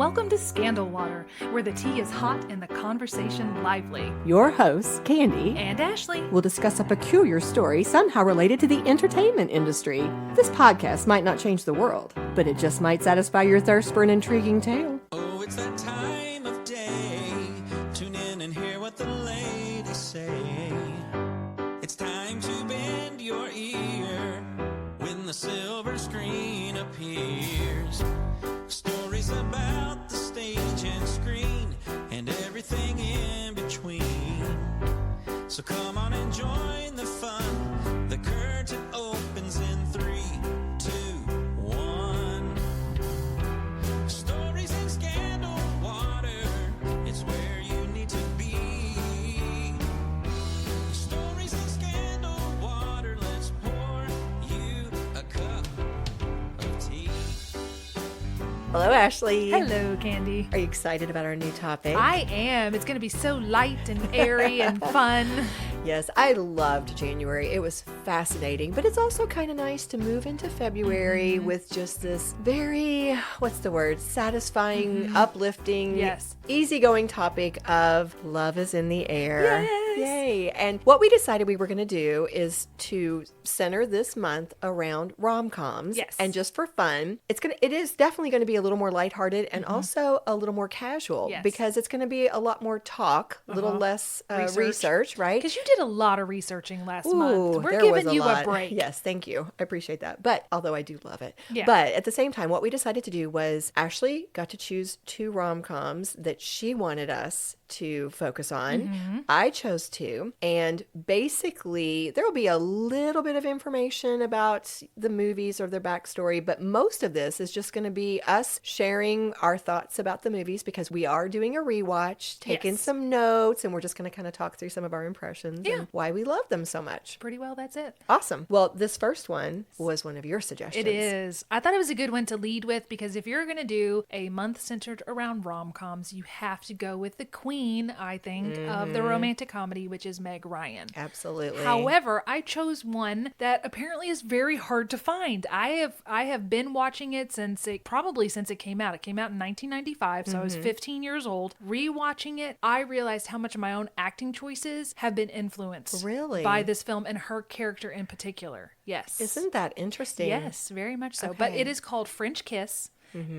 Welcome to Scandal Water, where the tea is hot and the conversation lively. Your hosts, Candy And Ashley, will discuss a peculiar story somehow related to the entertainment industry. This podcast might not change the world, but it just might satisfy your thirst for an intriguing tale. Oh, it's that time of day. Tune in and hear what the ladies say. It's time to bend your ear when the silver screen appears. Stories about the stage and screen and everything in between. So come on and join the fun. The curtain opens in 3, 2, 1. Stories in Scandal Water, it's where you need to be. Stories in Scandal Water, let's pour you a cup of tea. Hello, Ashley. hello, Candy. Are you excited about our new topic? I am. It's going to be so light and airy and fun. Yes, I loved January. It was fascinating, but it's also kind of nice to move into February with just this very, satisfying, uplifting, Yes. easygoing topic of love is in the air. Yes. Yay. And what we decided we were going to do is to center this month around rom-coms. Yes. And just for fun, it is definitely going to be a little more lighthearted and also a little more casual Yes. because it's going to be a lot more talk, a little less research, right? Because you did a lot of researching last Ooh, month. We're there giving was you lot. a break. Yes, thank you. I appreciate that. But although I do love it. Yeah. But at the same time, what we decided to do was Ashley got to choose 2 rom-coms that she wanted us to focus on. I chose 2. And basically, there will be a little bit of information about the movies or their backstory, but most of this is just going to be us sharing our thoughts about the movies because we are doing a rewatch, taking Yes. some notes, and we're just going to kind of talk through some of our impressions and why we love them so much. Pretty well, that's it. Awesome. Well, this first one was one of your suggestions. It is. I thought it was a good one to lead with because if you're going to do a month centered around rom-coms, you have to go with the queen, I think, of the romantic comedy, which is Meg Ryan. Absolutely. However, I chose one that apparently is very hard to find. I have been watching it since it came out. It came out in 1995, so I was 15 years old. Rewatching it, I realized how much of my own acting choices have been influenced Really? by this film and her character in particular. Yes. Isn't that interesting? Yes, very much so. But Okay. it is called French Kiss.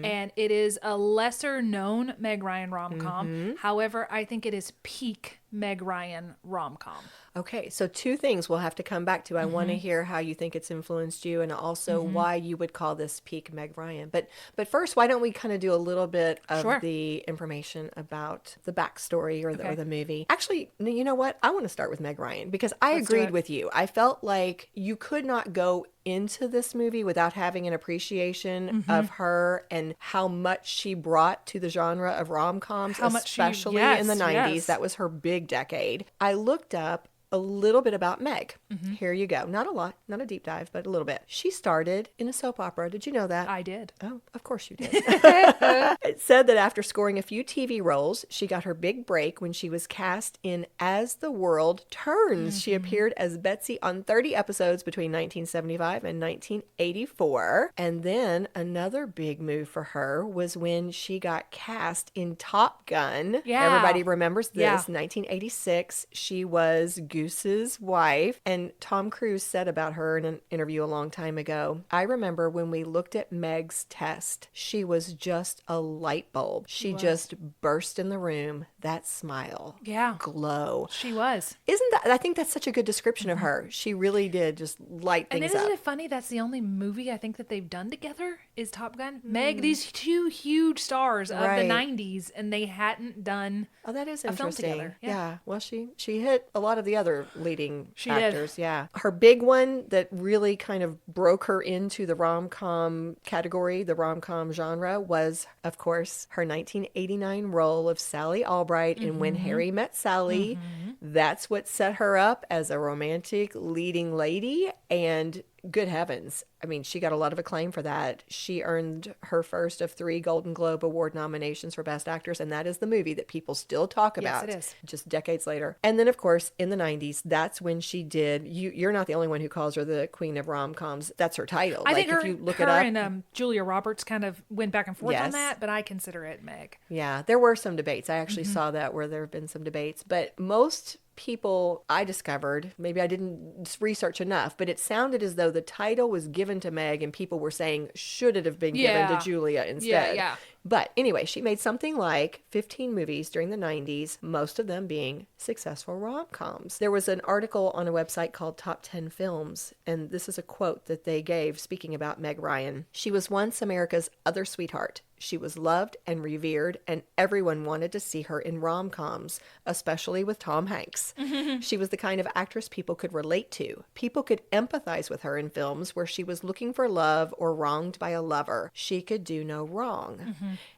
And it is a lesser known Meg Ryan rom-com. However, I think it is peak Meg Ryan rom-com. Okay, so 2 things we'll have to come back to. I want to hear how you think it's influenced you and also why you would call this peak Meg Ryan. But first, why don't we kind of do a little bit of Sure. the information about the backstory or Okay. the movie? Actually, you know what? I want to start with Meg Ryan because I Let's do agreed it. with you. I felt like you could not go into this movie without having an appreciation of her and how much she brought to the genre of rom-coms, How much she- especially yes, in the 90s. yes. That was her big decade. I looked up a little bit about Meg. Here you go. Not a lot, not a deep dive, but a little bit. She started in a soap opera. Did you know that? I did. Oh, of course you did. It said that after scoring a few TV roles, she got her big break when she was cast in As the World Turns. She appeared as Betsy on 30 episodes between 1975 and 1984. And then another big move for her was when she got cast in Top Gun. Yeah. Everybody remembers this. Yeah. 1986. She was Goose's wife. And Tom Cruise said about her in an interview a long time ago, I remember when we looked at Meg's test, she was just a light bulb. She just burst in the room. That smile. Yeah. Glow. She was. Isn't that, I think that's such a good description of her. She really did just light And things isn't up. it funny that's the only movie I think that they've done together is Top Gun? Meg, these 2 huge stars of Right. the 90s, and they hadn't done Oh, that is a film interesting. together. Yeah. Well, she hit a lot of the other leading She did. actors. Yeah. Her big one that really kind of broke her into the rom-com category, the rom-com genre, was, of course, her 1989 role of Sally Albright in When Harry Met Sally. That's what set her up as a romantic leading lady. And good heavens, I mean, she got a lot of acclaim for that. She earned her first of 3 Golden Globe Award nominations for Best Actress, and that is the movie that people still talk about. Yes, it is. Just decades later. And then, of course, in the 90s, that's when she did, you're not the only one who calls her the queen of rom-coms. That's her title. I think if you look her it up, and Julia Roberts kind of went back and forth on Yes. that, but I consider it Meg. Yeah, there were some debates. I actually saw that where there have been some debates, but most people I discovered, maybe I didn't research enough, but it sounded as though the title was given to Meg and people were saying, should it have been given to Julia instead? Yeah. But anyway, she made something like 15 movies during the 90s, most of them being successful rom-coms. There was an article on a website called Top 10 Films, and this is a quote that they gave speaking about Meg Ryan. She was once America's other sweetheart. She was loved and revered, and everyone wanted to see her in rom-coms, especially with Tom Hanks. She was the kind of actress people could relate to. People could empathize with her in films where she was looking for love or wronged by a lover. She could do no wrong.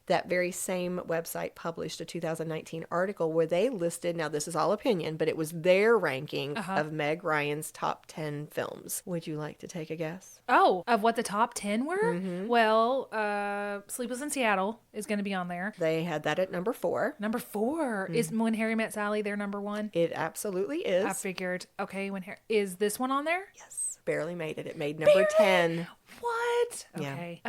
That very same website published a 2019 article where they listed, now this is all opinion, but it was their ranking of Meg Ryan's top 10 films. Would you like to take a guess? Oh, of what the top 10 were? Well, Sleepless in Seattle is going to be on there. They had that at number 4. Number 4 is When Harry Met Sally their number 1? It absolutely is. I figured, okay, is this one on there? Yes. Barely made it. It made number 10. What? Yeah. Okay.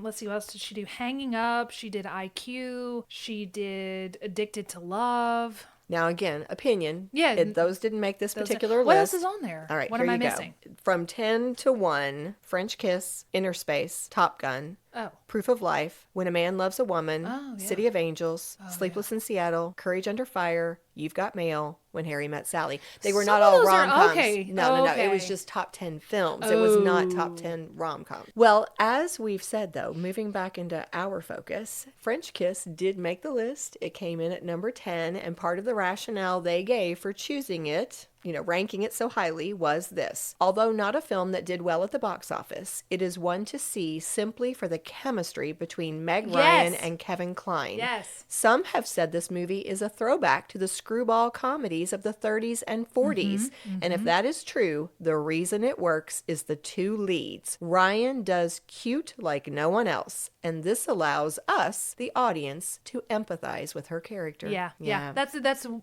Let's see. What else did she do? Hanging Up. She did IQ. She did Addicted to Love. Now, again, opinion. Yeah. Those didn't make this particular What list. else is on there? All right, What here am I you go. missing? From 10 to 1, French Kiss, Inner Space, Top Gun, Oh. Proof of Life, When a Man Loves a Woman, Oh, yeah. City of Angels, Sleepless in Seattle, Courage Under Fire, You've Got Mail, When Harry Met Sally. They were Some not of all those are- rom-coms. okay. No. It Okay. was just top 10 films. It was not top 10 rom-coms. Well, as we've said, though, moving back into our focus, French Kiss did make the list. It came in at number 10, and part of the rationale they gave for choosing it, ranking it so highly, was this. Although not a film that did well at the box office, it is one to see simply for the chemistry between Meg Ryan and Kevin Kline. Yes. Some have said this movie is a throwback to the screwball comedies of the 30s and 40s. And if that is true, the reason it works is the 2 leads. Ryan does cute like no one else, and this allows us, the audience, to empathize with her character. Yeah. That's.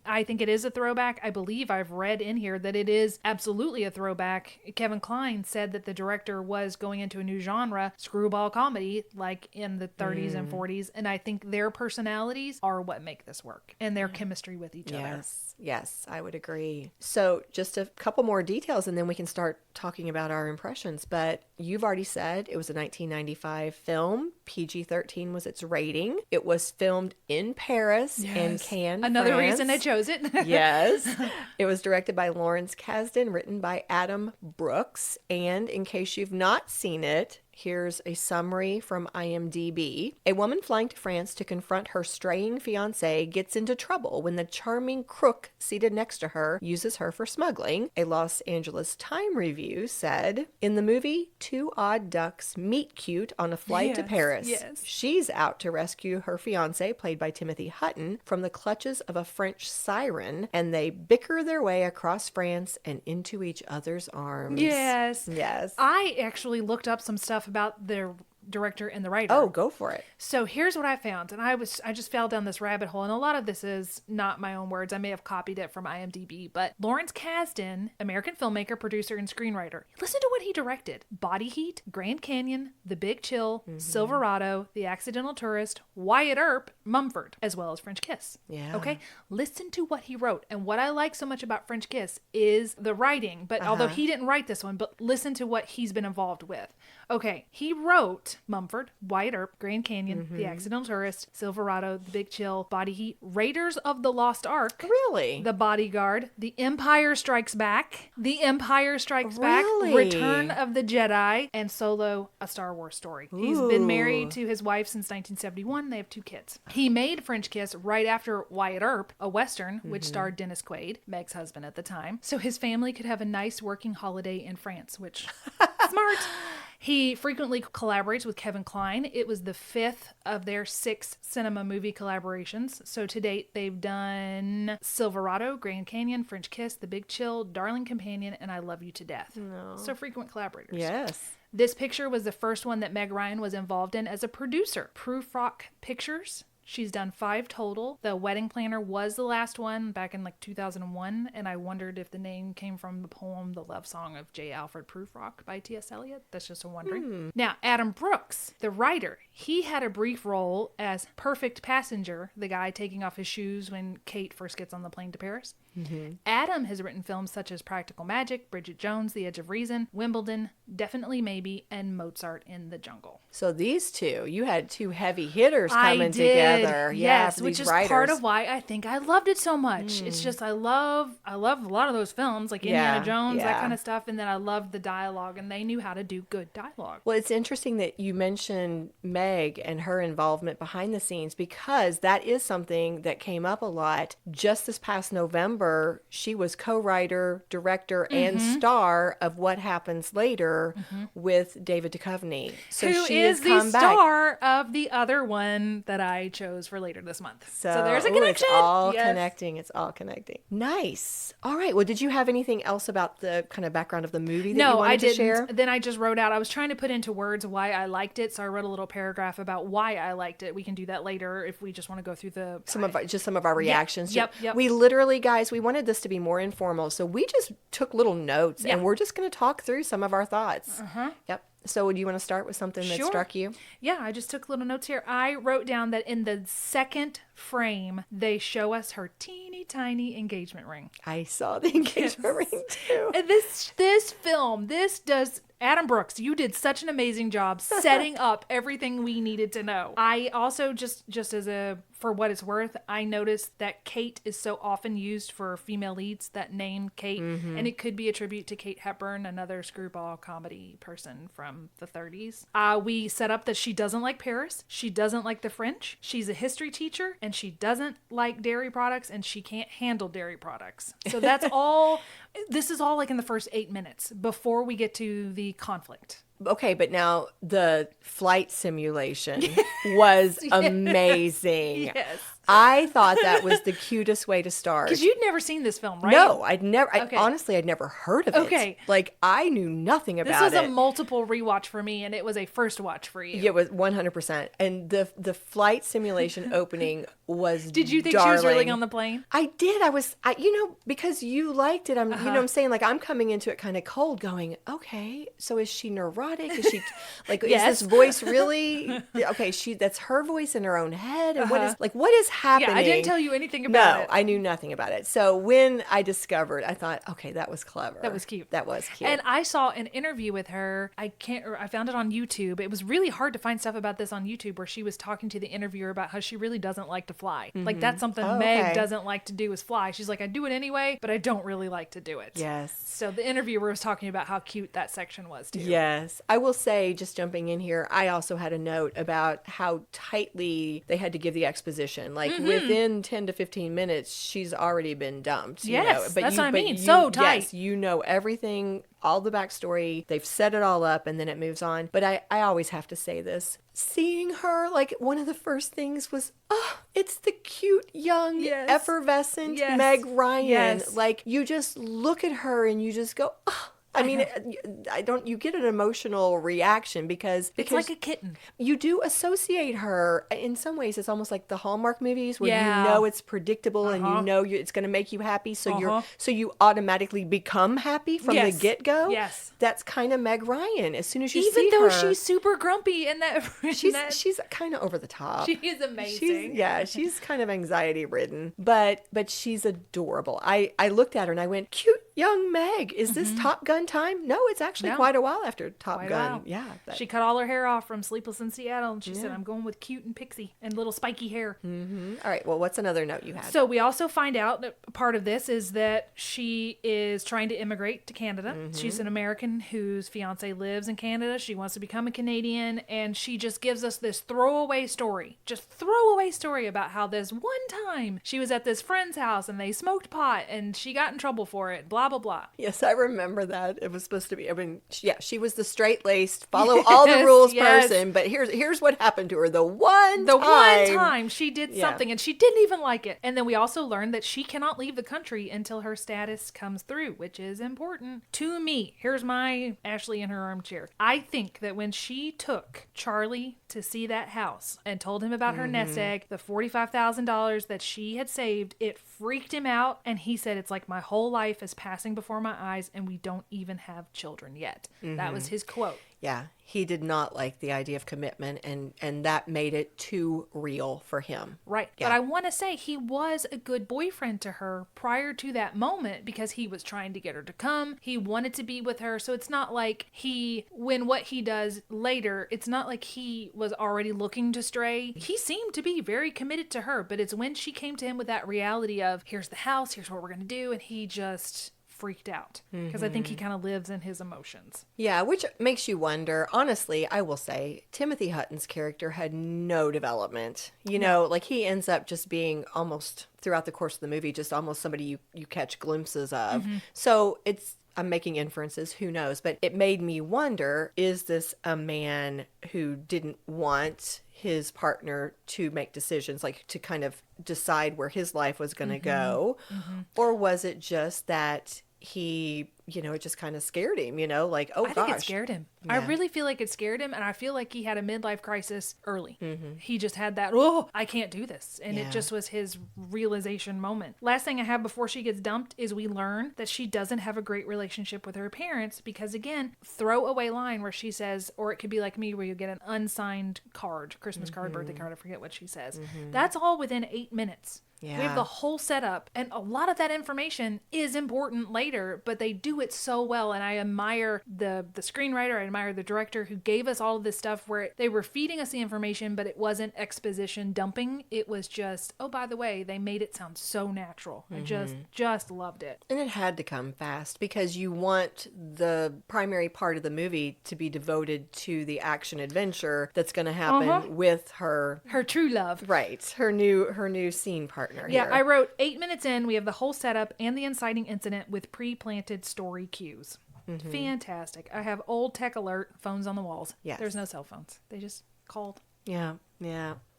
I think it is a throwback. I believe I've read in here that it is absolutely a throwback. Kevin Kline said that the director was going into a new genre, screwball comedy, like in the 30s and 40s, and I think their personalities are what make this work, and their chemistry with each other. Yes, I would agree. So just a couple more details and then we can start talking about our impressions. But you've already said it was a 1995 film. PG-13 was its rating. It was filmed in Paris and Cannes, Another France. reason I chose it. Yes. It was directed by Lawrence Kasdan, written by Adam Brooks. And in case you've not seen it, here's a summary from IMDb. A woman flying to France to confront her straying fiancé gets into trouble when the charming crook seated next to her uses her for smuggling. A Los Angeles Times review said, in the movie, 2 odd ducks meet cute on a flight to Paris. Yes. She's out to rescue her fiancé, played by Timothy Hutton, from the clutches of a French siren, and they bicker their way across France and into each other's arms. Yes. Yes. I actually looked up some stuff about the director and the writer. Oh, go for it. So here's what I found, and I just fell down this rabbit hole, and a lot of this is not my own words. I may have copied it from IMDb, but Lawrence Kasdan, American filmmaker, producer, and screenwriter. Listen to what he directed: Body Heat, Grand Canyon, The Big Chill, Silverado, The Accidental Tourist, Wyatt Earp, Mumford, as well as French Kiss. Yeah. Okay? Listen to what he wrote. And what I like so much about French Kiss is the writing, but although he didn't write this one, but listen to what he's been involved with. Okay, he wrote Mumford, Wyatt Earp, Grand Canyon, The Accidental Tourist, Silverado, The Big Chill, Body Heat, Raiders of the Lost Ark, Really? The Bodyguard, The Empire Strikes Back, The Empire Strikes Back, Really? Return of the Jedi, and Solo, A Star Wars Story. He's been married to his wife since 1971. They have 2 kids. He made French Kiss right after Wyatt Earp, a Western, which starred Dennis Quaid, Meg's husband at the time, so his family could have a nice working holiday in France, which, smart. He frequently collaborates with Kevin Kline. It was the 5th of their 6 cinema movie collaborations. So to date, they've done Silverado, Grand Canyon, French Kiss, The Big Chill, Darling Companion, and I Love You to Death. No. So frequent collaborators. Yes. This picture was the first one that Meg Ryan was involved in as a producer. Proof Rock Pictures. She's done 5 total. The Wedding Planner was the last one back in like 2001, and I wondered if the name came from the poem The Love Song of J. Alfred Prufrock by T.S. Eliot. That's just a wondering. Now, Adam Brooks, the writer, he had a brief role as Perfect Passenger, the guy taking off his shoes when Kate first gets on the plane to Paris. Adam has written films such as Practical Magic, Bridget Jones, The Edge of Reason, Wimbledon, Definitely Maybe, and Mozart in the Jungle. So these two, you had 2 heavy hitters coming together. Yes, for which these is writers. part of why I think I loved it so much. It's just I love a lot of those films, like Indiana Jones, that kind of stuff, and then I loved the dialogue, and they knew how to do good dialogue. Well, it's interesting that you mentioned Meg and her involvement behind the scenes, because that is something that came up a lot. Just this past November, she was co-writer, director, and star of What Happens Later with David Duchovny. So Who she is has the come back. star of the other one that I chose for later this month. So there's a ooh, connection. It's all Yes. connecting. It's all connecting. Nice. All right. Well, did you have anything else about the kind of background of the movie that you wanted I to didn't. share? Then I just wrote out, I was trying to put into words why I liked it. So I wrote a little paragraph about why I liked it. We can do that later if we just want to go through Some of our reactions. Yep. We literally, guys, we wanted this to be more informal. So we just took little notes and we're just going to talk through some of our thoughts. Yep. So do you want to start with something that struck you? Yeah, I just took little notes here. I wrote down that in the second frame, they show us her teeny tiny engagement ring. I saw the engagement ring too. And this film, Adam Brooks, you did such an amazing job setting up everything we needed to know. I also just as for what it's worth, I noticed that Kate is so often used for female leads, that name Kate, and it could be a tribute to Kate Hepburn, another screwball comedy person from the 30s. We set up that she doesn't like Paris, she doesn't like the French, she's a history teacher, and she doesn't like dairy products, and she can't handle dairy products. So that's all. This is all like in the first 8 minutes before we get to the conflict. Okay, but now the flight simulation was amazing. Yes. I thought that was the cutest way to start. Because you'd never seen this film, right? No, I'd never. Okay. Honestly, I'd never heard of it. Okay. Like, I knew nothing about it. This was a multiple rewatch for me, and it was a first watch for you. Yeah, it was 100%. And the flight simulation opening was Did you think darling. she was really on the plane? I did. Because you liked it. I'm saying, like, I'm coming into it kind of cold, going, okay, so is she neurotic? Is she like, Yes. is this voice really? Okay, that's her voice in her own head, and what is happening? Yeah, I didn't tell you anything about it. No, I knew nothing about it. So when I discovered, I thought, okay, that was clever. That was cute. That was cute. And I saw an interview with her. I found it on YouTube. It was really hard to find stuff about this on YouTube, where she was talking to the interviewer about how she really doesn't like to fly. Like, that's something Meg doesn't like to do, is fly. She's like, I do it anyway, but I don't really like to do it. Yes. So the interviewer was talking about how cute that section was too. Yes. I will say, just jumping in here, I also had a note about how tightly they had to give the exposition. Like, within 10 to 15 minutes, she's already been dumped. Yes, that's what I mean. So tight. Yes, you know everything, all the backstory. They've set it all up, and then it moves on. But I always have to say this. Seeing her, like, one of the first things was, it's the cute, young, effervescent Meg Ryan. Yes. Like, you just look at her and you just go, you get an emotional reaction because It's like a kitten. You do associate her in some ways. It's almost like the Hallmark movies where Yeah. you know it's predictable and you know it's going to make you happy. So you automatically become happy from the get-go. Yes. That's kind of Meg Ryan. As soon as you see Even though her, she's super grumpy and that she's kind of over the top. she is amazing. She's kind of anxiety ridden, but she's adorable. I looked at her and I went, cute young Meg. Is this Top Gun time? No, it's actually quite a while after Top Gun. Wow. Yeah. She cut all her hair off from Sleepless in Seattle, and she said, I'm going with cute and pixie and little spiky hair. All right. Well, what's another note you had? So we also find out that part of this is that she is trying to immigrate to Canada. She's an American whose fiance lives in Canada. She wants to become a Canadian, and she just gives us this throwaway story about how this one time she was at this friend's house and they smoked pot and she got in trouble for it, blah, blah, blah, blah. Yes, I remember that. It was supposed to be, I mean, yeah, she was the straight-laced, follow all the rules person, but here's what happened to her. The one time she did Yeah. something and she didn't even like it. And then we also learned that she cannot leave the country until her status comes through, which is important to me. Here's my Ashley in her armchair. I think that when she took Charlie to see that house and told him about her nest egg, the $45,000 that she had saved, it freaked him out. And he said, it's like my whole life is passing before my eyes and we don't even have children yet. That was his quote. Yeah, he did not like the idea of commitment, and that made it too real for him. Right. Yeah. But I want to say he was a good boyfriend to her prior to that moment because he was trying to get her to come. He wanted to be with her. So it's not like when what he does later, it's not like he was already looking to stray. He seemed to be very committed to her, but it's when she came to him with that reality of, here's the house, here's what we're going to do. And he just freaked out because I think he kind of lives in his emotions. Yeah, which makes you wonder. Honestly, I will say Timothy Hutton's character had no development. You know, like he ends up just being almost throughout the course of the movie, just almost somebody you catch glimpses of. So I'm making inferences, who knows? But it made me wonder, is this a man who didn't want his partner to make decisions, like to kind of decide where his life was going to go? Or was it just that he, it just kind of scared him, like, oh, I think it scared him. Yeah. I really feel like it scared him. And I feel like he had a midlife crisis early. He just had that, oh, I can't do this. And it just was his realization moment. Last thing I have before she gets dumped is we learn that she doesn't have a great relationship with her parents because, again, throwaway line where she says, or it could be like me where you get an unsigned card, Christmas card, birthday card, I forget what she says. That's all within 8 minutes. Yeah. We have the whole setup, and a lot of that information is important later, but they do it so well. And I admire the screenwriter, I admire the director who gave us all of this stuff where they were feeding us the information, but it wasn't exposition dumping. It was just, oh, by the way, they made it sound so natural. I just loved it. And it had to come fast because you want the primary part of the movie to be devoted to the action adventure that's going to happen with her true love. Right. Her new scene partner. Yeah, here. I wrote 8 minutes in, we have the whole setup and the inciting incident with pre-planted story cues. Fantastic. I have old tech alert, phones on the walls. Yes. There's no cell phones. They just called. Yeah.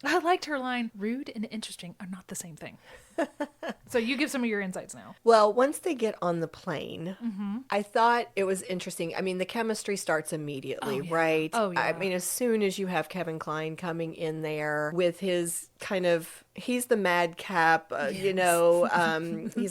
I liked her line, rude and interesting are not the same thing. So you give some of your insights now. Well, once they get on the plane, I thought it was interesting. I mean, the chemistry starts immediately, right? Oh, yeah. I mean, as soon as you have Kevin Kline coming in there with his kind of, he's the madcap, he's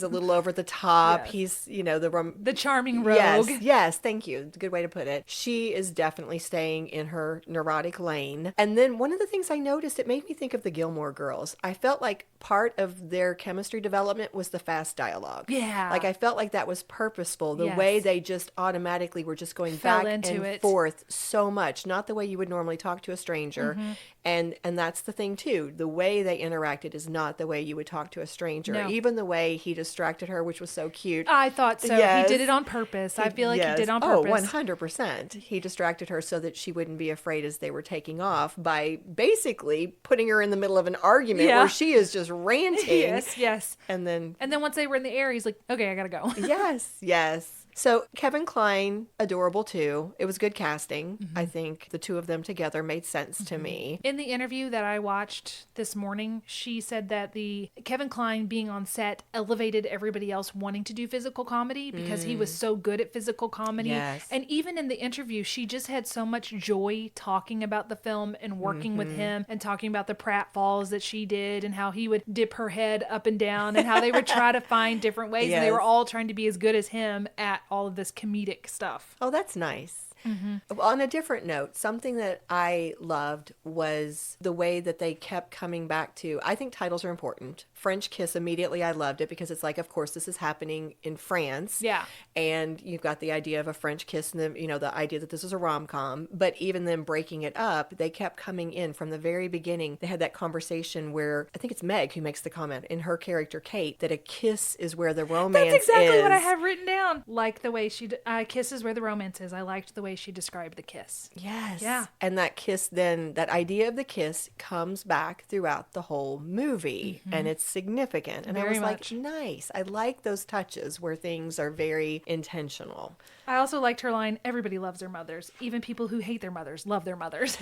a little over the top. Yes. He's, The charming rogue. Yes, thank you. Good way to put it. She is definitely staying in her neurotic lane. And then one of the things I noticed, it made me think of the Gilmore Girls. I felt like part of their chemistry development was the fast dialogue. Yeah. Like I felt like that was purposeful. The Yes. way they just automatically were just going Fell back into and it. forth so much. Not the way you would normally talk to a stranger. And that's the thing too. The way they interacted is not the way you would talk to a stranger. No. Even the way he distracted her, which was so cute. I thought so. Yes. He did it on purpose. I feel like he did on Oh, purpose. 100%. He distracted her so that she wouldn't be afraid as they were taking off by basically putting her in the middle of an argument Yeah. where she is just ranting. Yes. And then, And then once they were in the air, he's like, okay, I gotta go. yes. So Kevin Kline, adorable too. It was good casting. I think the two of them together made sense to me. In the interview that I watched this morning, she said that the Kevin Kline being on set elevated everybody else wanting to do physical comedy because he was so good at physical comedy. Yes. And even in the interview, she just had so much joy talking about the film and working with him and talking about the pratfalls that she did and how he would dip her head up and down and how they would try to find different ways. And they were Yes. all trying to be as good as him at all of this comedic stuff. Oh, that's nice. On a different note, something that I loved was the way that they kept coming back to, I think titles are important. French Kiss, immediately I loved it because it's like, of course, this is happening in France. Yeah. And you've got the idea of a French kiss and the idea that this is a rom-com. But even them breaking it up, they kept coming in from the very beginning. They had that conversation where, I think it's Meg who makes the comment in her character, Kate, that a kiss is where the romance is. That's exactly what I have written down. Like the way she kisses where the romance is. I liked the way way she described the kiss. Yes. Yeah. And that kiss then, that idea of the kiss comes back throughout the whole movie and it's significant. And I Very was much. like, nice. I like those touches where things are very intentional. I also liked her line, everybody loves their mothers. Even people who hate their mothers love their mothers.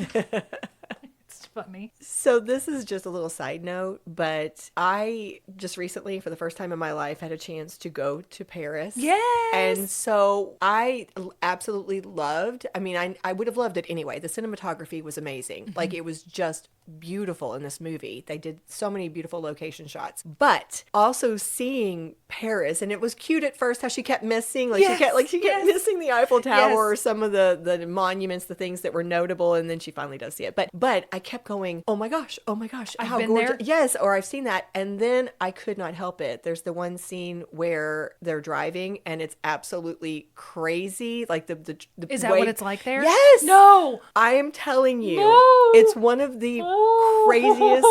It's funny. So this is just a little side note, but I just recently, for the first time in my life, had a chance to go to Paris. Yes. And so I absolutely loved, I mean, I would have loved it anyway. The cinematography was amazing. Like, it was just beautiful in this movie. They did so many beautiful location shots. But also seeing Paris, and it was cute at first how she kept missing, like Yes, she kept yes. missing the Eiffel Tower Yes. or some of the monuments, the things that were notable, and then she finally does see it. But I kept going, oh my gosh, I've how been gorgeous. there. Yes, or I've seen that. And then I could not help it. There's the one scene where they're driving and it's absolutely crazy. Like the Is that way- what it's like there? Yes. No. I am telling you, No. it's one of the craziest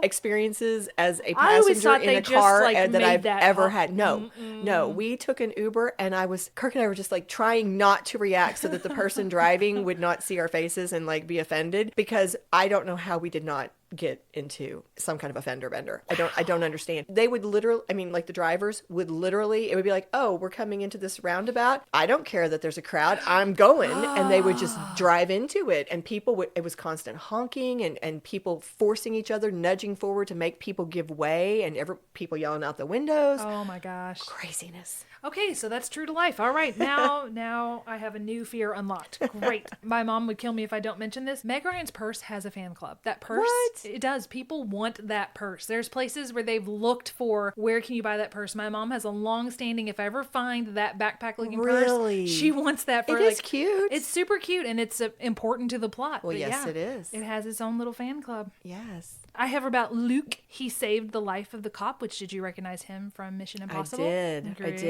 experiences as a I always passenger thought in they a just, car like, that made I've that ever up. had. No, we took an Uber and Kirk and I were just like trying not to react so that the person driving would not see our faces and like be offended, because I don't know how we did not get into some kind of a fender bender. I don't understand. They would literally, I mean, like the drivers would literally, it would be like, oh, we're coming into this roundabout. I don't care that there's a crowd. I'm going. And they would just drive into it. And people would, it was constant honking and people forcing each other, nudging forward to make people give way, and people yelling out the windows. Oh my gosh. Craziness. Okay, so that's true to life. All right, now I have a new fear unlocked. Great. My mom would kill me if I don't mention this. Meg Ryan's purse has a fan club. That purse, What? it does. People want that purse. There's places where they've looked for, where can you buy that purse? My mom has a long-standing, if I ever find that backpack-looking Really? purse, she wants that for It is cute. It's super cute, and it's important to the plot. Well, But yes, yeah, it is. It has its own little fan club. Yes. I have about Luke. He saved the life of the cop, which did you recognize him from Mission Impossible? I did. Great.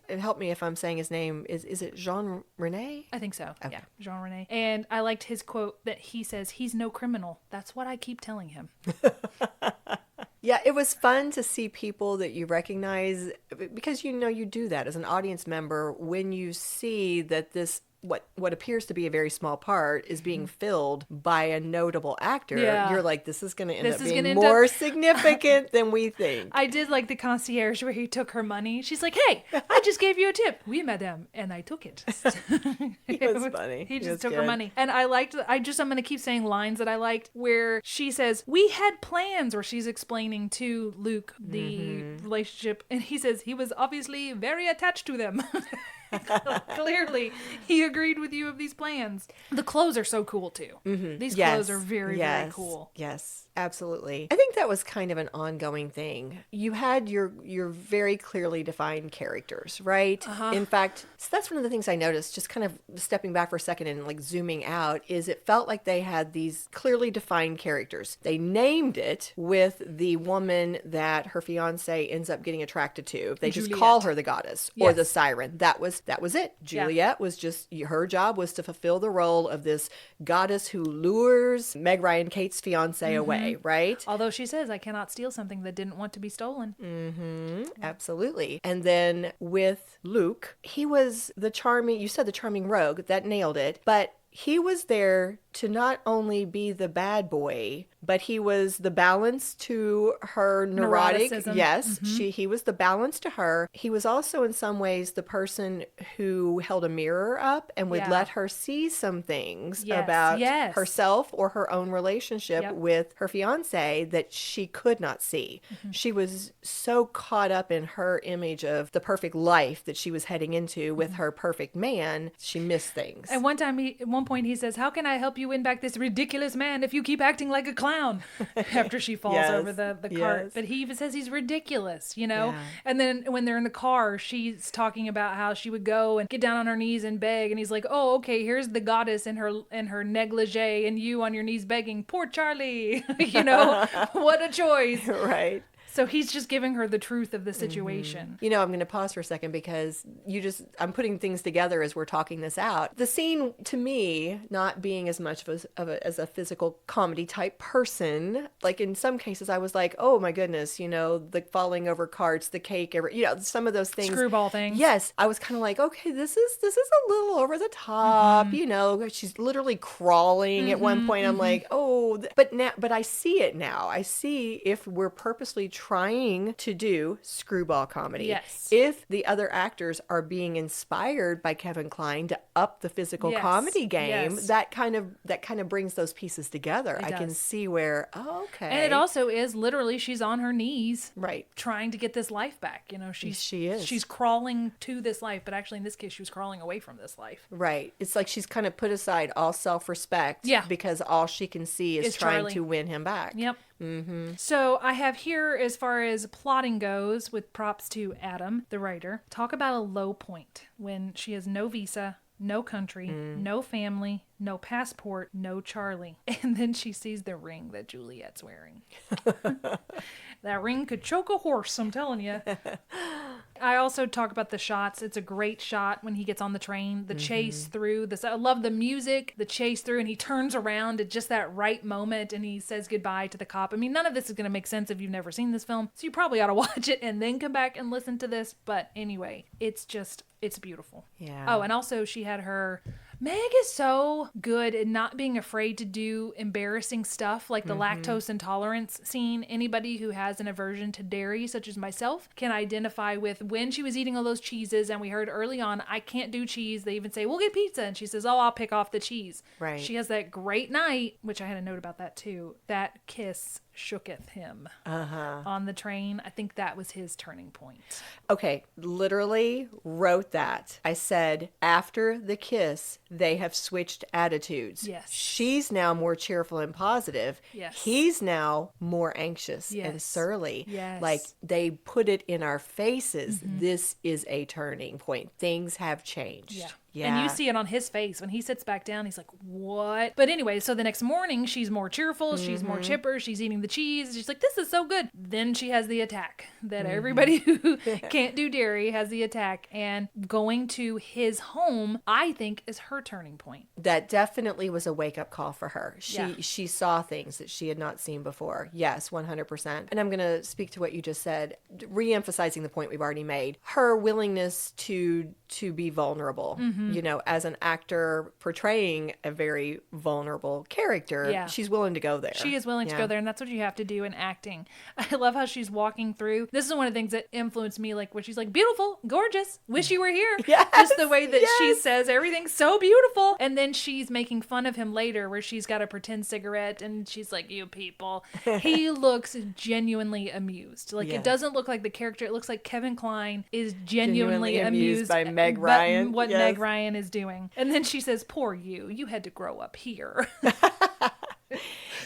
It helped me if I'm saying his name. Is it Jean Rene? I think so. Okay. Yeah, Jean Rene. And I liked his quote that he says, he's no criminal. That's what I keep telling him. Yeah, it was fun to see people that you recognize, because you do that as an audience member when you see that this what appears to be a very small part is being filled by a notable actor. Yeah. You're like, this is going to end This up is being gonna end more up- significant than we think. I did like the concierge where he took her money. She's like, hey, I just gave you a tip. Oui, madame. And I took it. It was funny. He It just was took her good. money. And I liked, I'm going to keep saying lines that I liked where she says, we had plans, or she's explaining to Luke the relationship. And he says, he was obviously very attached to them. Clearly, he agreed with you of these plans. The clothes are so cool too. These clothes are very, very cool. Yes, absolutely. I think that was kind of an ongoing thing. You had your very clearly defined characters, right? In fact, so that's one of the things I noticed, just kind of stepping back for a second and like zooming out, is it felt like they had these clearly defined characters. They named it with the woman that her fiance ends up getting attracted to. They just call Juliet. her the goddess or Yes. the siren. That was it. Juliet was just, her job was to fulfill the role of this goddess who lures Meg Ryan, Kate's fiance, away, right? Although she says, I cannot steal something that didn't want to be stolen. Absolutely. And then with Luke, he was the charming, you said the charming rogue, that nailed it, but he was there to not only be the bad boy, but he was the balance to her neurotic. Neuroticism. Yes, he was the balance to her. He was also in some ways the person who held a mirror up and would Yeah. let her see some things Yes, about yes. herself or her own relationship Yep. with her fiance that she could not see. She was so caught up in her image of the perfect life that she was heading into with her perfect man, she missed things. At one point he says, how can I help you win back this ridiculous man if you keep acting like a clown? After she falls Yes, over the cart. yes. But he even says he's ridiculous, you know? Yeah. And then when they're in the car, she's talking about how she would go and get down on her knees and beg. And he's like, oh, okay, here's the goddess in her negligee and you on your knees begging, poor Charlie. You know, what a choice. Right. So he's just giving her the truth of the situation. You know, I'm going to pause for a second because I'm putting things together as we're talking this out. The scene, to me, not being as much as a physical comedy type person, like in some cases I was like, oh my goodness, you know, the falling over carts, the cake, you know, some of those things. Screwball things. Yes. I was kind of like, okay, this is a little over the top, you know, she's literally crawling at one point. I'm like, oh, but I see it now. I see if we're purposely trying to do screwball comedy. Yes. If the other actors are being inspired by Kevin Kline to up the physical comedy game, that kind of brings those pieces together. I can see where, okay. And it also is literally she's on her knees, right, trying to get this life back. You know, she is. She's crawling to this life, but actually in this case she was crawling away from this life. Right. It's like she's kind of put aside all self-respect because all she can see is trying to win him back. Yep. So I have here, as far as plotting goes, with props to Adam, the writer, talk about a low point when she has no visa, no country, no family, no passport, no Charlie. And then she sees the ring that Juliet's wearing. That ring could choke a horse, I'm telling you. I also talk about the shots. It's a great shot when he gets on the train, the chase through this. I love the music, the chase through, and he turns around at just that right moment and he says goodbye to the cop. I mean, none of this is going to make sense if you've never seen this film, so you probably ought to watch it and then come back and listen to this. But anyway, it's beautiful. Yeah. Oh, and also she had her... Meg is so good at not being afraid to do embarrassing stuff like the lactose intolerance scene. Anybody who has an aversion to dairy, such as myself, can identify with when she was eating all those cheeses. And we heard early on, I can't do cheese. They even say, we'll get pizza. And she says, oh, I'll pick off the cheese. Right. She has that great night, which I had a note about that too. That kiss shooketh him on the train. I think that was his turning point. Okay, literally wrote that. I said, after the kiss, they have switched attitudes. Yes. She's now more cheerful and positive. Yes. He's now more anxious and surly. Yes. Like, they put it in our faces. This is a turning point. Things have changed. Yeah. Yeah. And you see it on his face when he sits back down. He's like, what? But anyway, so the next morning, she's more cheerful. She's more chipper. She's eating the cheese. She's like, this is so good. Then she has the attack that everybody who can't do dairy has the attack. And going to his home, I think, is her turning point. That definitely was a wake-up call for her. She saw things that she had not seen before. Yes, 100%. And I'm going to speak to what you just said, re-emphasizing the point we've already made. Her willingness to be vulnerable. You know, as an actor portraying a very vulnerable character, she's willing to go there. She is willing to go there, and that's what you have to do in acting. I love how she's walking through. This is one of the things that influenced me, like where she's like, beautiful, gorgeous, wish you were here. Yes, just the way that she says everything's so beautiful. And then she's making fun of him later where she's got a pretend cigarette and she's like, you people. He looks genuinely amused. Like it doesn't look like the character. It looks like Kevin Kline is genuinely amused by Meg Ryan. What Meg Ryan is doing. And then she says, poor you had to grow up here.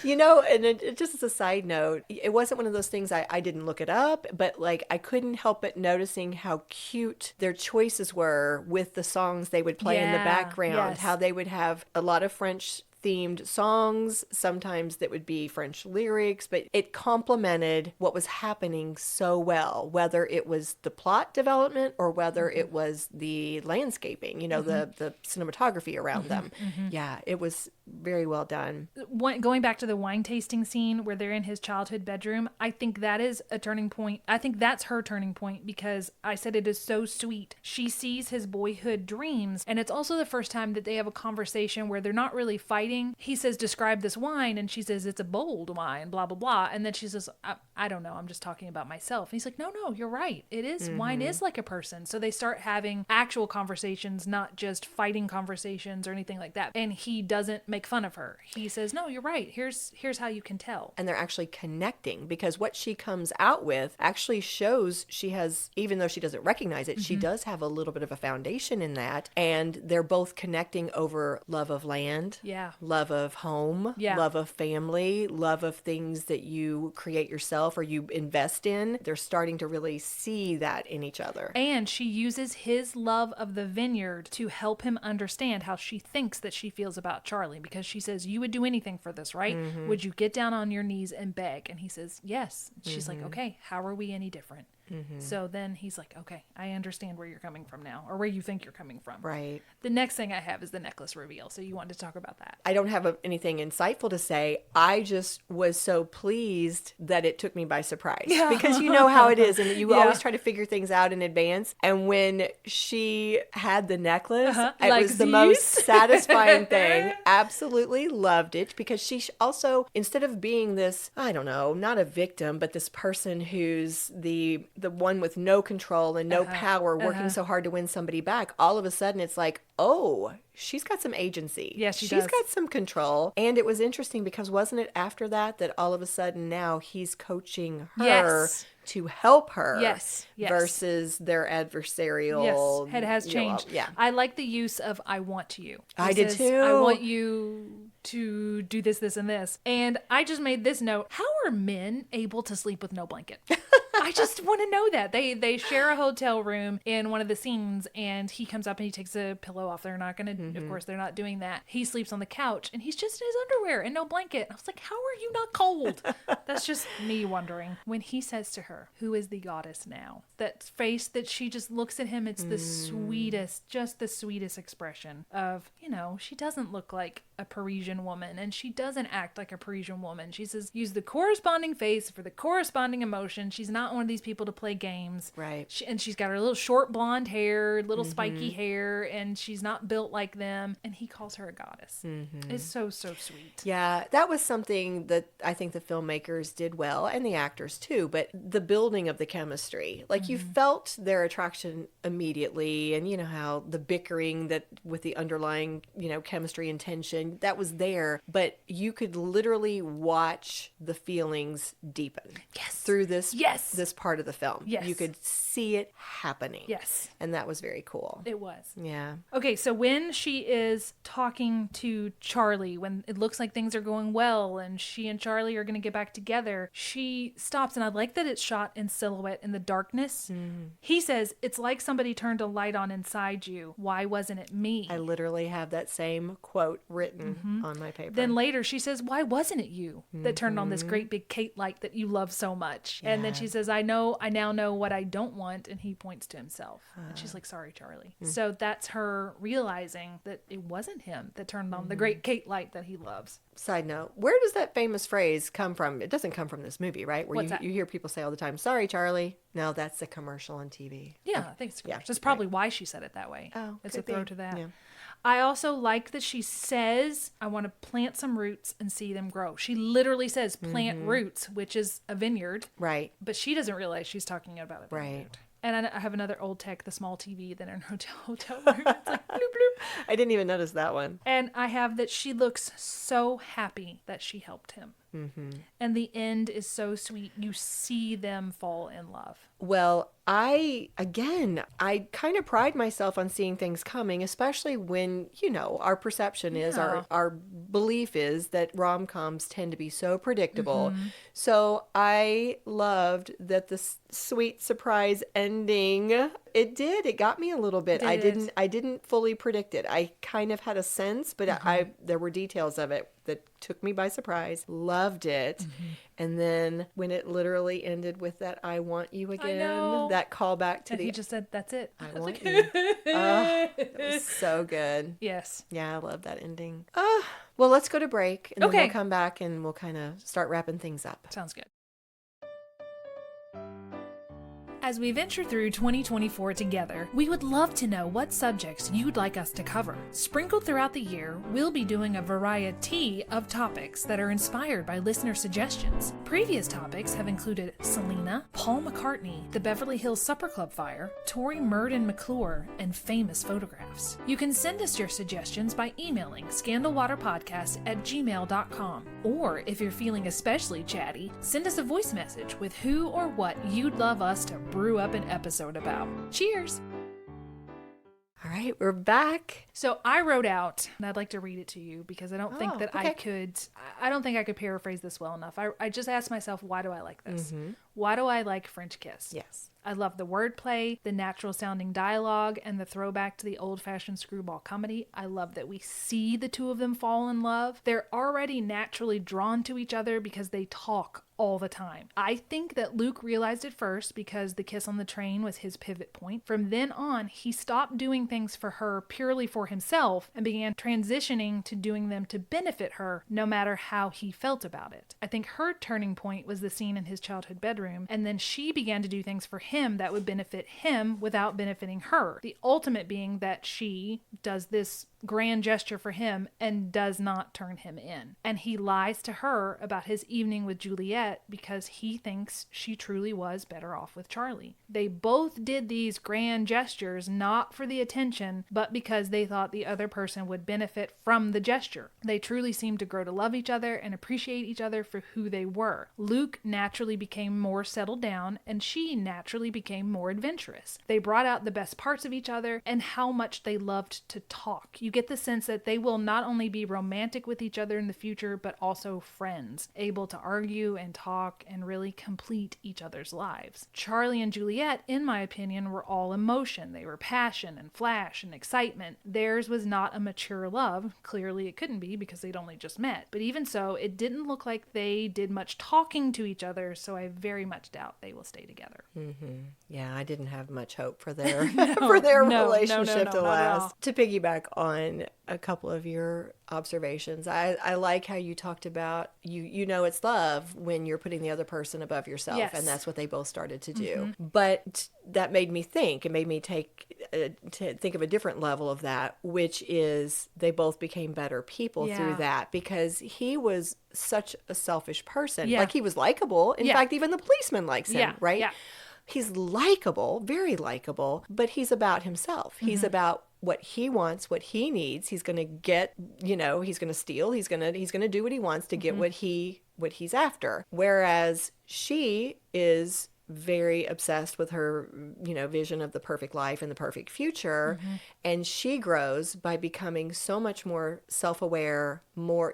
You know, and just as a side note, it wasn't one of those things I didn't look it up, but like I couldn't help but noticing how cute their choices were with the songs they would play in the background, how they would have a lot of French themed songs, sometimes that would be French lyrics, but it complemented what was happening so well, whether it was the plot development or whether it was the landscaping, you know, the cinematography around them. Yeah, it was very well done. Going back to the wine tasting scene where they're in his childhood bedroom, I think that is a turning point. I think that's her turning point because I said it is so sweet. She sees his boyhood dreams, and it's also the first time that they have a conversation where they're not really fighting. He says, describe this wine, and she says, it's a bold wine, blah, blah, blah. And then she says, I don't know, I'm just talking about myself. And he's like, no, you're right. It is. Wine is like a person. So they start having actual conversations, not just fighting conversations or anything like that. And he doesn't make fun of her. He says, no, you're right. Here's how you can tell. And they're actually connecting because what she comes out with actually shows she has, even though she doesn't recognize it, she does have a little bit of a foundation in that. And they're both connecting over love of land. Yeah. love of home, love of family, love of things that you create yourself or you invest in. They're starting to really see that in each other. And she uses his love of the vineyard to help him understand how she thinks that she feels about Charlie, because she says, you would do anything for this, right? Would you get down on your knees and beg? And he says, yes. She's like, okay, how are we any different? So then he's like, okay, I understand where you're coming from now, or where you think you're coming from. Right. The next thing I have is the necklace reveal. So you wanted to talk about that. I don't have anything insightful to say. I just was so pleased that it took me by surprise. Yeah. Because you know how it is. And you always try to figure things out in advance. And when she had the necklace, it Like was the these? most satisfying thing. Absolutely loved it. Because she also, instead of being this, I don't know, not a victim, but this person who's the one with no control and no power working so hard to win somebody back, all of a sudden it's like, oh, she's got some agency. Yeah, she's got some control. And it was interesting because wasn't it after that all of a sudden now he's coaching her to help her versus their adversarial. Yes, it has changed. Yeah. I like the use of I want you. I did too. I want you to do this, this, and this. And I just made this note. How are men able to sleep with no blanket? I just want to know that. They share a hotel room in one of the scenes, and he comes up and he takes a pillow off. They're not going to, of course, they're not doing that. He sleeps on the couch, and he's just in his underwear and no blanket. I was like, how are you not cold? That's just me wondering. When he says to her, who is the goddess now? That face that she just looks at him, it's the sweetest, just the sweetest expression of, she doesn't look like a Parisian woman, and she doesn't act like a Parisian woman. She says, use the corresponding face for the corresponding emotion. She's not one of these people to play games. Right. And she's got her little short blonde hair, little spiky hair, and she's not built like them. And he calls her a goddess. It's so, so sweet. Yeah, that was something that I think the filmmakers did well, and the actors too, but the building of the chemistry. Like you felt their attraction immediately, and you know how the bickering that with the underlying, chemistry and tension, that was there, but you could literally watch the feelings deepen. Yes. Through this this part of the film. Yes. You could see it happening. Yes. And that was very cool. It was. Yeah. Okay, so when she is talking to Charlie, when it looks like things are going well and she and Charlie are going to get back together, she stops, and I like that it's shot in silhouette in the darkness. He says, it's like somebody turned a light on inside you. Why wasn't it me? I literally have that same quote written on my paper. Then later she says, why wasn't it you that turned on this great big Kate light that you love so much? And then she says, I now know what I don't want. And he points to himself. And she's like, sorry, Charlie. So that's her realizing that it wasn't him that turned on the great Kate light that he loves. Side note, where does that famous phrase come from? It doesn't come from this movie, right? Where What's that? You hear people say all the time, sorry, Charlie. No, that's the commercial on TV. Yeah, I think it's Yeah, that's probably why she said it that way. Oh, it's a could be. throw to that. Yeah. I also like that she says, I want to plant some roots and see them grow. She literally says plant roots, which is a vineyard. Right. But she doesn't realize she's talking about a vineyard. Right. And I have another old tech, the small TV, then in her hotel room. It's like bloop, bloop. I didn't even notice that one. And I have that she looks so happy that she helped him. And the end is so sweet. You see them fall in love. Well, I kind of pride myself on seeing things coming, especially when, our perception is, our belief is that rom-coms tend to be so predictable. So I loved that the sweet surprise ending, it got me a little bit. I didn't fully predict it. I kind of had a sense, but there were details of it that took me by surprise. Loved it. And then when it literally ended with that I want you again, that callback to and he just said, that's it. I want you. It was so good. Yes. Yeah, I love that ending. Well, let's go to break, and then Okay. we'll come back and we'll kind of start wrapping things up. Sounds good. As we venture through 2024 together, we would love to know what subjects you'd like us to cover. Sprinkled throughout the year, we'll be doing a variety of topics that are inspired by listener suggestions. Previous topics have included Selena, Paul McCartney, the Beverly Hills Supper Club fire, Tory Murden McClure, and famous photographs. You can send us your suggestions by emailing scandalwaterpodcast@gmail.com. Or if you're feeling especially chatty, send us a voice message with who or what you'd love us to brew up an episode about. Cheers! All right, we're back. So I wrote out, and I'd like to read it to you because I don't think that okay. I don't think I could paraphrase this well enough. I just asked myself, why do I like this? Why do I like French Kiss? Yes. I love the wordplay, the natural sounding dialogue, and the throwback to the old fashioned screwball comedy. I love that we see the two of them fall in love. They're already naturally drawn to each other because they talk all the time. I think that Luke realized it first because the kiss on the train was his pivot point. From then on, he stopped doing things for her purely for himself and began transitioning to doing them to benefit her, no matter how he felt about it. I think her turning point was the scene in his childhood bedroom, and then she began to do things for him that would benefit him without benefiting her. The ultimate being that she does this grand gesture for him and does not turn him in. And he lies to her about his evening with Juliet because he thinks she truly was better off with Charlie. They both did these grand gestures not for the attention, but because they thought the other person would benefit from the gesture. They truly seemed to grow to love each other and appreciate each other for who they were. Luke naturally became more settled down, and she naturally became more adventurous. They brought out the best parts of each other and how much they loved to talk. You get the sense that they will not only be romantic with each other in the future, but also friends, able to argue and talk and really complete each other's lives. Charlie and Juliet, in my opinion, were all emotion. They were passion and flash and excitement. Theirs was not a mature love. Clearly it couldn't be because they'd only just met. But even so, it didn't look like they did much talking to each other, so I very much doubt they will stay together. Yeah, I didn't have much hope for their for their relationship to not at all. last. To piggyback on a couple of your observations, I like how you talked about you know it's love when you're putting the other person above yourself, Yes. and that's what they both started to do. But that made me think. It made me to think of a different level of that, which is they both became better people through that, because he was such a selfish person. Yeah. Like, he was likable. In fact, even the policeman likes him, right? Yeah. He's likable, very likable, but he's about himself. He's about what he wants, what he needs. He's going to get, he's going to steal. He's going to do what he wants to get what he's after. Whereas she is very obsessed with her, vision of the perfect life and the perfect future. And she grows by becoming so much more self-aware,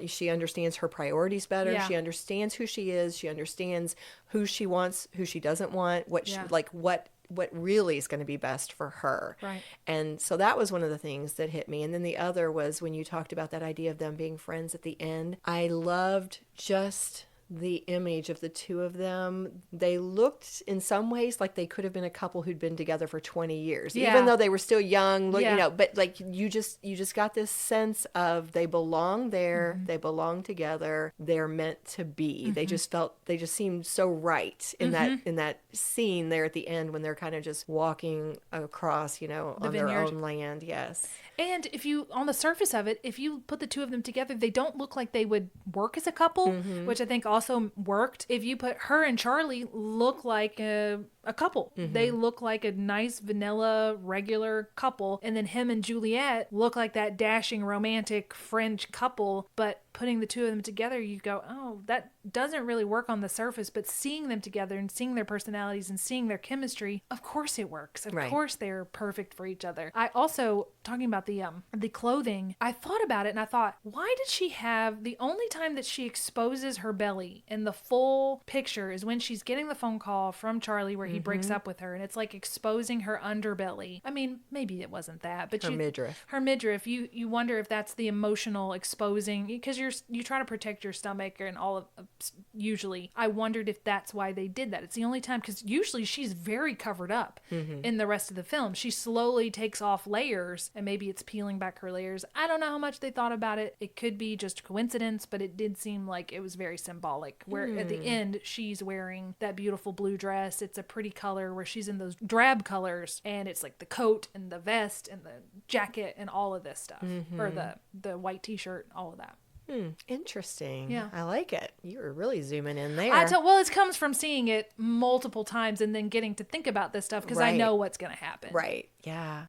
she understands her priorities better. Yeah. She understands who she is. She understands who she wants, who she doesn't want, what really is going to be best for her. Right. And so that was one of the things that hit me. And then the other was when you talked about that idea of them being friends at the end. I loved just the image of the two of them. They looked in some ways like they could have been a couple who'd been together for 20 years, even though they were still young, but like you just got this sense of they belong there, they belong together, they're meant to be. They just seemed so right in that scene there at the end when they're kind of just walking across, on their own land. Yes. And if you, on the surface of it, if you put the two of them together, they don't look like they would work as a couple, which I think also worked. If you put her and Charlie look like a couple. They look like a nice vanilla regular couple, and then him and Juliet look like that dashing romantic French couple. But putting the two of them together, you go, oh, that doesn't really work on the surface. But seeing them together and seeing their personalities and seeing their chemistry, of course it works. Of course they're perfect for each other. I also, talking about the clothing, I thought about it and I thought, why did she have, the only time that she exposes her belly in the full picture is when she's getting the phone call from Charlie where he breaks up with her, and it's like exposing her underbelly. I mean, maybe it wasn't that, but her midriff. You wonder if that's the emotional exposing, because you try to protect your stomach and all of. Usually, I wondered if that's why they did that. It's the only time, because usually she's very covered up in the rest of the film. She slowly takes off layers, and maybe it's peeling back her layers. I don't know how much they thought about it. It could be just coincidence, but it did seem like it was very symbolic. Where at the end, she's wearing that beautiful blue dress. It's a pretty color where she's in those drab colors, and it's like the coat and the vest and the jacket and all of this stuff, or the white t-shirt, all of that. Interesting. Yeah. I like it. You were really zooming in there. Well, it comes from seeing it multiple times and then getting to think about this stuff because I know what's going to happen. Right. Yeah.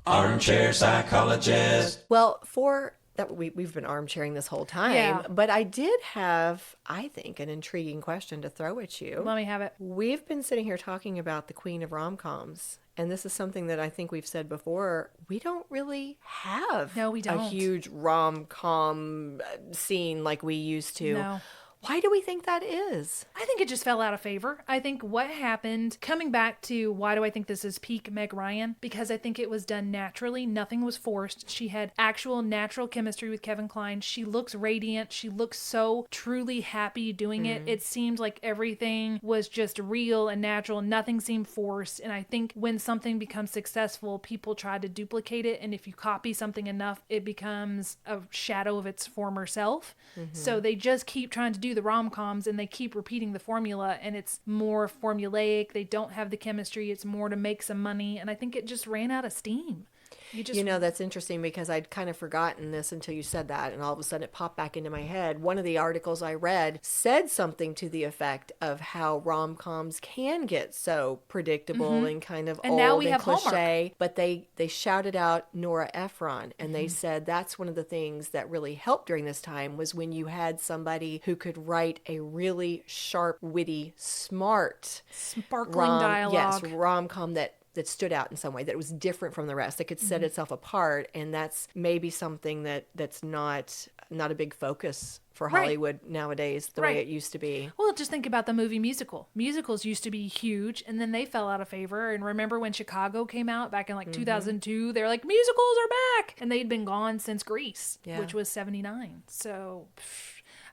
Armchair psychologist. Well, for that, we've been armchairing this whole time, but I did have, I think, an intriguing question to throw at you. Let me have it. We've been sitting here talking about the queen of rom-coms, And this is something that I think we've said before. We don't really have No, we don't. a huge rom-com scene like we used to. No. Why do we think that is? I think it just fell out of favor. I think what happened, coming back to why do I think this is peak Meg Ryan? Because I think it was done naturally. Nothing was forced. She had actual natural chemistry with Kevin Kline. She looks radiant. She looks so truly happy doing it. It seemed like everything was just real and natural. Nothing seemed forced. And I think when something becomes successful, people try to duplicate it. And if you copy something enough, it becomes a shadow of its former self. So they just keep trying to do the rom-coms and they keep repeating the formula, and it's more formulaic. They don't have the chemistry. It's more to make some money. And I think it just ran out of steam. You know, that's interesting because I'd kind of forgotten this until you said that, and all of a sudden it popped back into my head. One of the articles I read said something to the effect of how rom-coms can get so predictable and kind of And old now we and have cliche. Hallmark. But they shouted out Nora Ephron, and they said that's one of the things that really helped during this time was when you had somebody who could write a really sharp, witty, smart Sparkling dialogue. Yes, rom-com that stood out in some way, that it was different from the rest, that could set itself apart. And that's maybe something that's not a big focus for Hollywood nowadays, the way it used to be. Well, just think about the movie musical. Musicals used to be huge, and then they fell out of favor. And remember when Chicago came out back in 2002? They were like, musicals are back! And they'd been gone since Grease, which was 79. So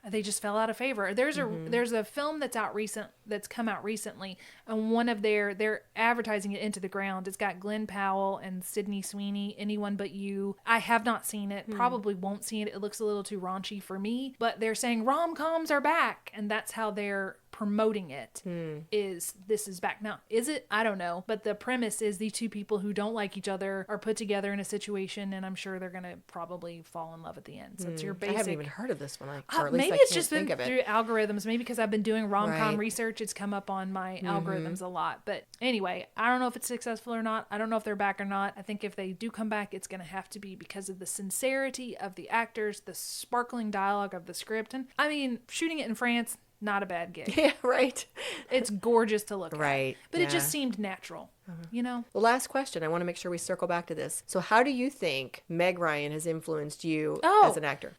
they just fell out of favor. There's a film that's come out recently, and one of they're advertising it into the ground. It's got Glenn Powell and Sydney Sweeney, Anyone But You. I have not seen it, probably won't see it. It looks a little too raunchy for me, but they're saying rom-coms are back, and that's how they're promoting it. Is this is back now. Is it? I don't know, but the premise is these two people who don't like each other are put together in a situation, and I'm sure they're gonna probably fall in love at the end. So it's your basic. I haven't even heard of this one, or at least maybe I it's can't just been think of it. through algorithms. Maybe because I've been doing rom-com Right. research, it's come up on my algorithms a lot. But anyway, I don't know if it's successful or not. I don't know if they're back or not. I think if they do come back, it's going to have to be because of the sincerity of the actors, the sparkling dialogue of the script. And I mean, shooting it in France, not a bad gig. Yeah, right. It's gorgeous to look at. Right, But it yeah. just seemed natural, you know? The last question, I want to make sure we circle back to this. So how do you think Meg Ryan has influenced you as an actor?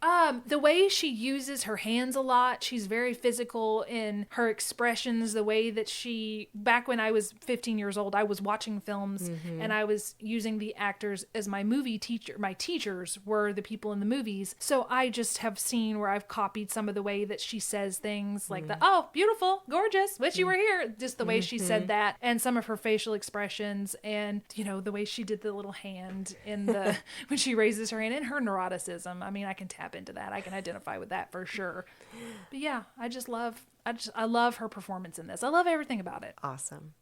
The way she uses her hands a lot, she's very physical in her expressions, the way that back when I was 15 years old, I was watching films and I was using the actors as my movie teacher. My teachers were the people in the movies. So I just have seen where I've copied some of the way that she says things like oh, beautiful, gorgeous, wish you were here. Just the way she said that, and some of her facial expressions, and you know, the way she did the little hand in the when she raises her hand, and her neuroticism. I mean, I can tap into that. I can identify with that for sure. But yeah, I love her performance in this. I love everything about it. Awesome.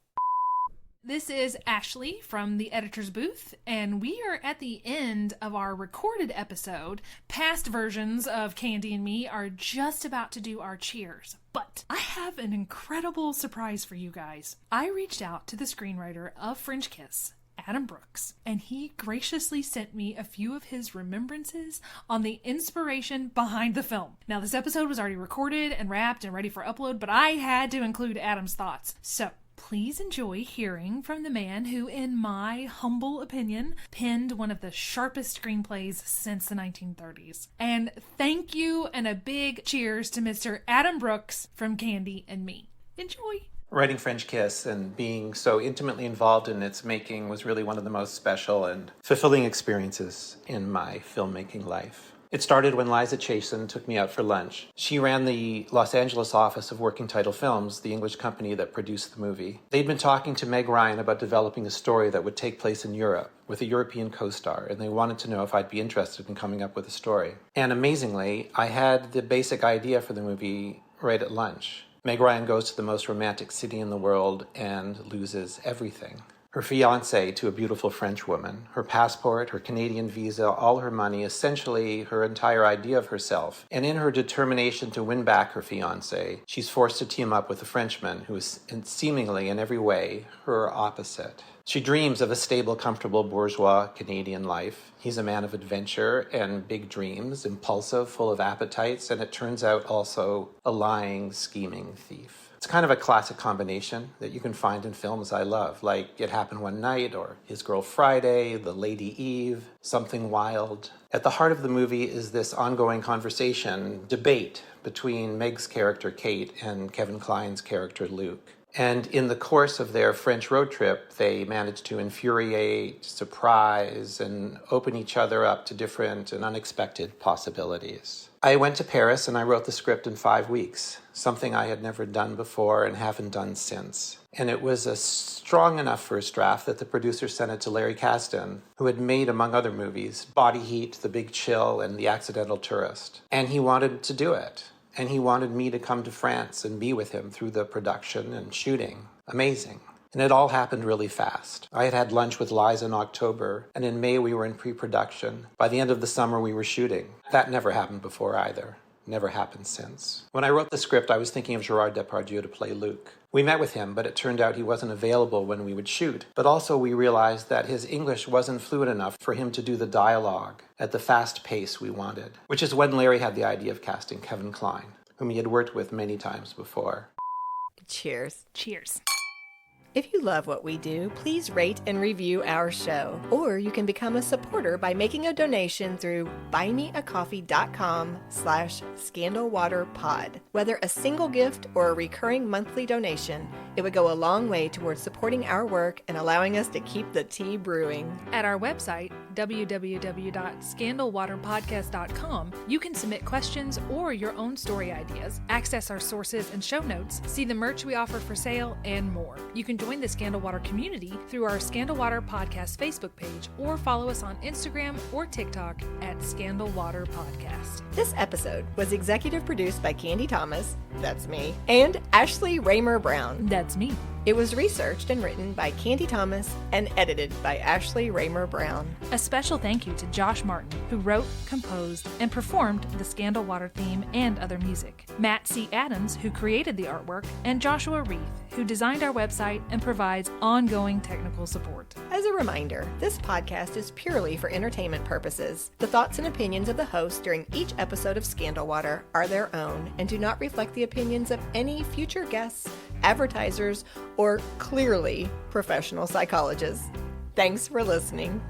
This is Ashley from the editor's booth, and we are at the end of our recorded episode. Past versions of Candy and me are just about to do our cheers, but I have an incredible surprise for you guys. I reached out to the screenwriter of French Kiss, Adam Brooks, and he graciously sent me a few of his remembrances on the inspiration behind the film. Now, this episode was already recorded and wrapped and ready for upload, but I had to include Adam's thoughts. So please enjoy hearing from the man who, in my humble opinion, penned one of the sharpest screenplays since the 1930s. And thank you, and a big cheers to Mr. Adam Brooks from Candy and Me. Enjoy. Writing French Kiss and being so intimately involved in its making was really one of the most special and fulfilling experiences in my filmmaking life. It started when Liza Chasen took me out for lunch. She ran the Los Angeles office of Working Title Films, the English company that produced the movie. They'd been talking to Meg Ryan about developing a story that would take place in Europe with a European co-star, and they wanted to know if I'd be interested in coming up with a story. And amazingly, I had the basic idea for the movie right at lunch. Meg Ryan goes to the most romantic city in the world and loses everything. Her fiancé to a beautiful French woman, her passport, her Canadian visa, all her money, essentially her entire idea of herself. And in her determination to win back her fiancé, she's forced to team up with a Frenchman who is seemingly in every way her opposite. She dreams of a stable, comfortable bourgeois Canadian life. He's a man of adventure and big dreams, impulsive, full of appetites, and it turns out also a lying, scheming thief. It's kind of a classic combination that you can find in films I love, like It Happened One Night, or His Girl Friday, The Lady Eve, Something Wild. At the heart of the movie is this ongoing conversation, debate between Meg's character Kate and Kevin Kline's character Luke. And in the course of their French road trip, they managed to infuriate, surprise, and open each other up to different and unexpected possibilities. I went to Paris and I wrote the script in 5 weeks, something I had never done before and haven't done since. And it was a strong enough first draft that the producer sent it to Larry Kasdan, who had made, among other movies, Body Heat, The Big Chill, and The Accidental Tourist. And he wanted to do it. And he wanted me to come to France and be with him through the production and shooting. Amazing. And it all happened really fast. I had had lunch with Liza in October, and in May we were in pre-production. By the end of the summer we were shooting. That never happened before either. Never happened since. When I wrote the script, I was thinking of Gerard Depardieu to play Luke. We met with him, but it turned out he wasn't available when we would shoot. But also we realized that his English wasn't fluent enough for him to do the dialogue at the fast pace we wanted. Which is when Larry had the idea of casting Kevin Kline, whom he had worked with many times before. Cheers. Cheers. If you love what we do, please rate and review our show. Or you can become a supporter by making a donation through buymeacoffee.com/scandalwaterpod. Whether a single gift or a recurring monthly donation, it would go a long way towards supporting our work and allowing us to keep the tea brewing. At our website, www.scandalwaterpodcast.com, you can submit questions or your own story ideas, access our sources and show notes, see the merch we offer for sale, and more. You can join the Scandal Water community through our Scandal Water Podcast Facebook page or follow us on Instagram or TikTok at Scandal Water Podcast. This episode was executive produced by Candy Thomas, that's me, and Ashley Raymer Brown. That's me. It was researched and written by Candy Thomas and edited by Ashley Raymer Brown. A special thank you to Josh Martin, who wrote, composed, and performed the Scandal Water theme and other music, Matt C. Adams, who created the artwork, and Joshua Reith, who designed our website and provides ongoing technical support. As a reminder, this podcast is purely for entertainment purposes. The thoughts and opinions of the host during each episode of Scandal Water are their own and do not reflect the opinions of any future guests, advertisers, or clearly professional psychologists. Thanks for listening.